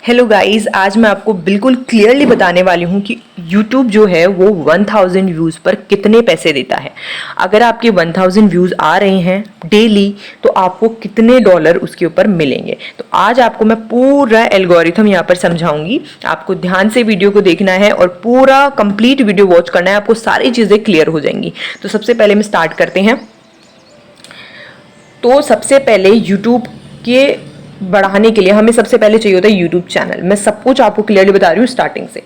Hello guys, आज मैं आपको बिल्कुल क्लियरली बताने वाली हूँ कि YouTube जो है वो 1000 व्यूज़ पर कितने पैसे देता है। अगर आपके 1000 व्यूज़ आ रहे हैं डेली तो आपको कितने डॉलर उसके ऊपर मिलेंगे। तो आज आपको मैं पूरा एल्गोरिथम यहाँ पर समझाऊंगी। आपको ध्यान से वीडियो को देखना है और पूरा कंप्लीट वीडियो वॉच करना है, आपको सारी चीज़ें क्लियर हो जाएंगी। तो सबसे पहले हम स्टार्ट करते हैं। तो सबसे पहले YouTube के बढ़ाने के लिए हमें सबसे पहले चाहिए होता है YouTube चैनल। मैं सब कुछ आपको क्लियरली बता रही हूँ स्टार्टिंग से।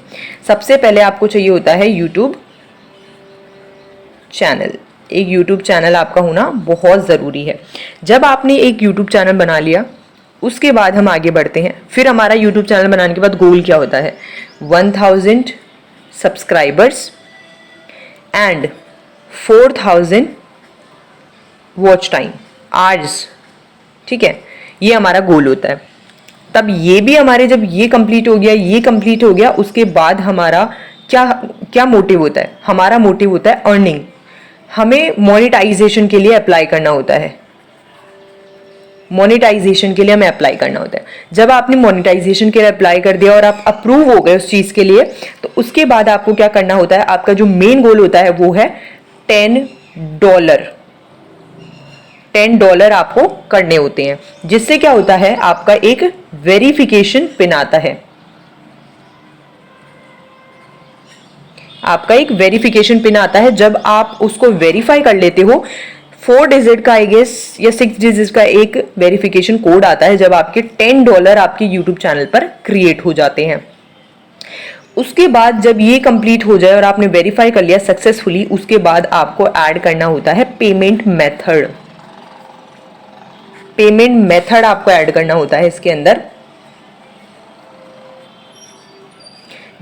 सबसे पहले आपको चाहिए होता है YouTube चैनल। एक YouTube चैनल आपका होना बहुत ज़रूरी है। जब आपने एक YouTube चैनल बना लिया उसके बाद हम आगे बढ़ते हैं। फिर हमारा YouTube चैनल बनाने के बाद गोल क्या होता है, 1000 subscribers and 4000 watch time hours. ठीक है, ये हमारा गोल होता है। तब ये भी हमारे जब ये कंप्लीट हो गया, ये कंप्लीट हो गया, उसके बाद हमारा क्या क्या मोटिव होता है। हमारा मोटिव होता है अर्निंग। हमें मोनेटाइजेशन के लिए अप्लाई करना होता है। मोनेटाइजेशन के लिए हमें अप्लाई करना होता है। जब आपने मोनेटाइजेशन के लिए अप्लाई कर दिया और आप अप्रूव हो गए उस चीज़ के लिए, तो उसके बाद आपको क्या करना होता है। आपका जो मेन गोल होता है वो है $10। $10 आपको करने होते हैं, जिससे क्या होता है आपका एक वेरिफिकेशन पिन आता है। आपका एक वेरिफिकेशन पिन आता है। जब आप उसको वेरीफाई कर लेते हो, 4 डिजिट का आई गेस या 6 डिजिट का एक वेरिफिकेशन कोड आता है। जब आपके $10 आपके यूट्यूब चैनल पर क्रिएट हो जाते हैं, उसके बाद जब ये कंप्लीट हो जाए और आपने वेरीफाई कर लिया सक्सेसफुली, उसके बाद आपको ऐड करना होता है पेमेंट मेथड। पेमेंट मेथड आपको ऐड करना होता है इसके अंदर।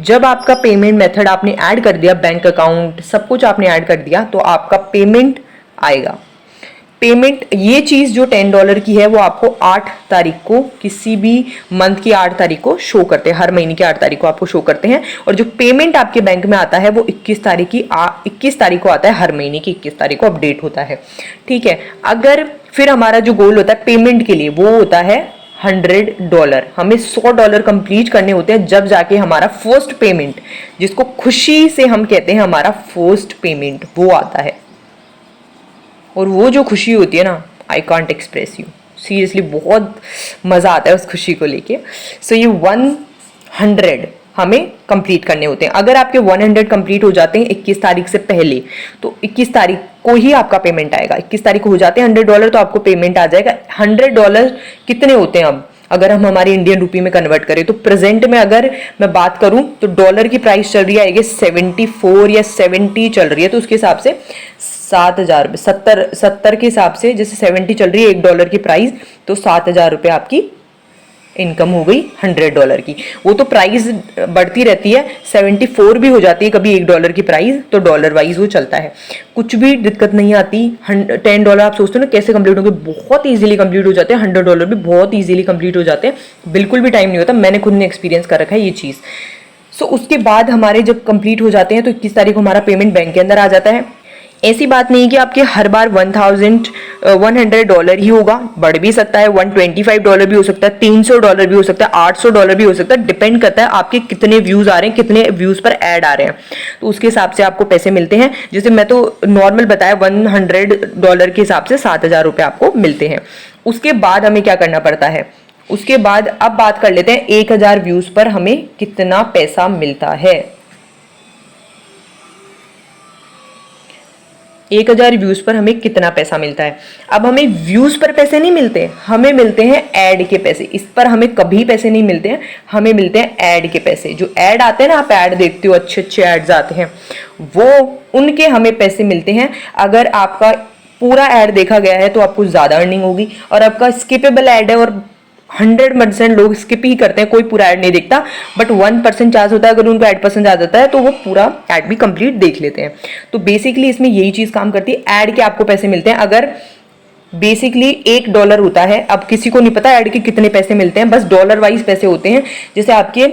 जब आपका पेमेंट मेथड आपने ऐड कर दिया, बैंक अकाउंट सब कुछ आपने ऐड कर दिया, तो आपका पेमेंट आएगा। पेमेंट ये चीज़ जो $10 की है वो आपको 8 तारीख को, किसी भी मंथ की 8 तारीख को शो करते हैं। हर महीने की 8 तारीख को आपको शो करते हैं। और जो पेमेंट आपके बैंक में आता है वो 21 तारीख को आता है। हर महीने की 21 तारीख को अपडेट होता है। ठीक है, अगर फिर हमारा जो गोल होता है पेमेंट के लिए वो होता है $100। हमें $100 कंप्लीट करने होते हैं, जब जाके हमारा फर्स्ट पेमेंट, जिसको खुशी से हम कहते हैं हमारा फर्स्ट पेमेंट, वो आता है। और वो जो खुशी होती है ना, I can't express you, seriously बहुत मज़ा आता है उस खुशी को लेके। सो ये 100 हमें कंप्लीट करने होते हैं। अगर आपके 100 कंप्लीट हो जाते हैं 21 तारीख से पहले, तो 21 तारीख को ही आपका पेमेंट आएगा। 21 तारीख को हो जाते हैं $100 तो आपको पेमेंट आ जाएगा। $100 कितने होते हैं अब, अगर हम हमारी इंडियन रुपी में कन्वर्ट करें तो प्रेजेंट में अगर मैं बात करूं तो डॉलर की प्राइस चल रही है 74 या 70 चल रही है। तो उसके हिसाब से 7000 70 के हिसाब से, जैसे 70 चल रही है $1 की प्राइस, तो 7000 रुपये आपकी इनकम हो गई $100 की। वो तो प्राइस बढ़ती रहती है, 74 भी हो जाती है कभी $1 की प्राइस, तो डॉलर वाइज वो चलता है। कुछ भी दिक्कत नहीं आती। $10 आप सोचते हो ना कैसे कंप्लीट होंगे, बहुत इजीली कंप्लीट हो जाते हैं। $100 भी बहुत इजीली कंप्लीट हो जाते हैं, बिल्कुल भी टाइम नहीं होता। मैंने खुद ने एक्सपीरियंस कर रखा है ये चीज़। सो उसके बाद हमारे जब कंप्लीट हो जाते हैं तो 21 तारीख को हमारा पेमेंट बैंक के अंदर आ जाता है। ऐसी बात नहीं है कि आपके हर बार $100 ही होगा, बढ़ भी सकता है, $125 भी हो सकता है, $300 भी हो सकता है, $800 भी हो सकता है। डिपेंड करता है आपके कितने व्यूज आ रहे हैं, कितने व्यूज पर ऐड आ रहे हैं, तो उसके हिसाब से आपको पैसे मिलते हैं। जैसे मैं तो नॉर्मल बताया, $100 के हिसाब से 7000 रुपये आपको मिलते हैं। उसके बाद हमें क्या करना पड़ता है, उसके बाद अब बात कर लेते हैं 1000 व्यूज पर हमें कितना पैसा मिलता है। 1000 व्यूज पर हमें कितना पैसा मिलता है। अब हमें व्यूज पर पैसे नहीं मिलते, हमें मिलते हैं ऐड के पैसे। इस पर हमें कभी पैसे नहीं मिलते हैं, हमें मिलते हैं ऐड के पैसे। जो ऐड आते हैं ना, आप ऐड देखते हो, अच्छे अच्छे एड्स आते हैं, वो उनके हमें पैसे मिलते हैं। अगर आपका पूरा ऐड देखा गया है तो आपको ज़्यादा अर्निंग होगी, और आपका स्किपेबल ऐड है और 100% लोग स्किप ही करते हैं, कोई पूरा ऐड नहीं देखता, बट 1% चांस होता है अगर उनको ऐड पसंद आ जाता है तो वो पूरा ऐड भी कंप्लीट देख लेते हैं। तो बेसिकली इसमें यही चीज़ काम करती है, ऐड के आपको पैसे मिलते हैं। अगर बेसिकली $1 होता है, अब किसी को नहीं पता ऐड के कितने पैसे मिलते हैं, बस डॉलर वाइज पैसे होते हैं। जैसे आपके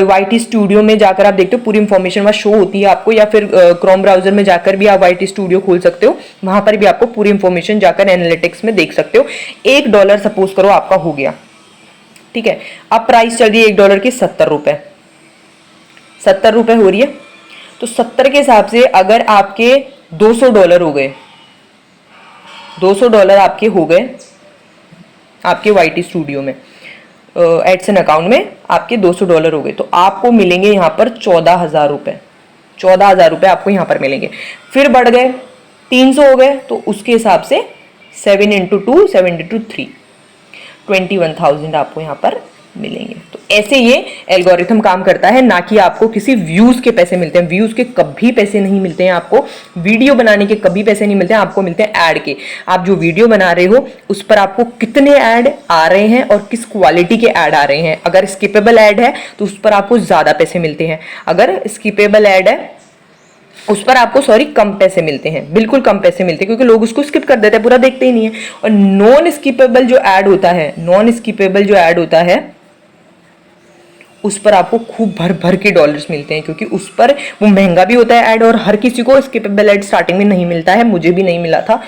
YT स्टूडियो में जाकर आप देखते हो, पूरी इंफॉर्मेशन वहाँ शो होती है आपको, या फिर क्रोम ब्राउजर में जाकर भी आप YT स्टूडियो खोल सकते हो, वहां पर भी आपको पूरी इंफॉर्मेशन जाकर एनालिटिक्स में देख सकते हो। $1 सपोज करो आपका हो गया, ठीक है। अब प्राइस चल रही है $1 की 70 रुपए, 70 रुपए हो रही है। तो 70 के हिसाब से अगर आपके $200 हो गए, $200 आपके हो गए आपके YT स्टूडियो में, एडसन अकाउंट में आपके $200 हो गए, तो आपको मिलेंगे यहाँ पर 14,000 रुपये, 14,000 रुपये आपको यहाँ पर मिलेंगे। फिर बढ़ गए 300 हो गए, तो उसके हिसाब से 7 × 2 7 × 3 21,000 आपको यहाँ पर मिलेंगे। तो ऐसे ये एल्गोरिथम काम करता है, ना कि आपको किसी व्यूज के पैसे मिलते हैं। व्यूज के कभी पैसे नहीं मिलते हैं आपको, वीडियो बनाने के कभी पैसे नहीं मिलते हैं, आपको मिलते हैं ऐड के। आप जो वीडियो बना रहे हो उस पर आपको कितने ऐड आ रहे हैं और किस क्वालिटी के ऐड आ रहे हैं। अगर स्किपेबल ऐड है तो उस पर आपको ज्यादा पैसे मिलते हैं, अगर स्किपेबल ऐड है उस पर आपको कम पैसे मिलते हैं, बिल्कुल कम पैसे मिलते हैं, क्योंकि लोग उसको स्किप कर देते हैं, पूरा देखते ही नहीं है। और नॉन स्किपेबल जो ऐड होता है, नॉन स्किपेबल जो ऐड होता है उस पर आपको खूब भर भर के डॉलर्स मिलते हैं, क्योंकि उस पर वो महंगा भी होता है ऐड, और हर किसी को स्किपेबल ऐड स्टार्टिंग में नहीं मिलता है, मुझे भी नहीं मिला था।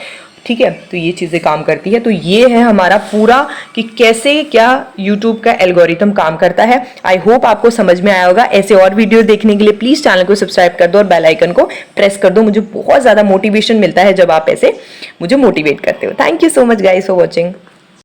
ठीक है, तो ये चीज़ें काम करती है। तो ये है हमारा पूरा कि कैसे क्या YouTube का एल्गोरिथम काम करता है। आई होप आपको समझ में आया होगा। ऐसे और वीडियो देखने के लिए प्लीज़ चैनल को सब्सक्राइब कर दो और बेल आइकन को प्रेस कर दो। मुझे बहुत ज़्यादा मोटिवेशन मिलता है जब आप ऐसे मुझे मोटिवेट करते हो। Thank you so much guys for watching.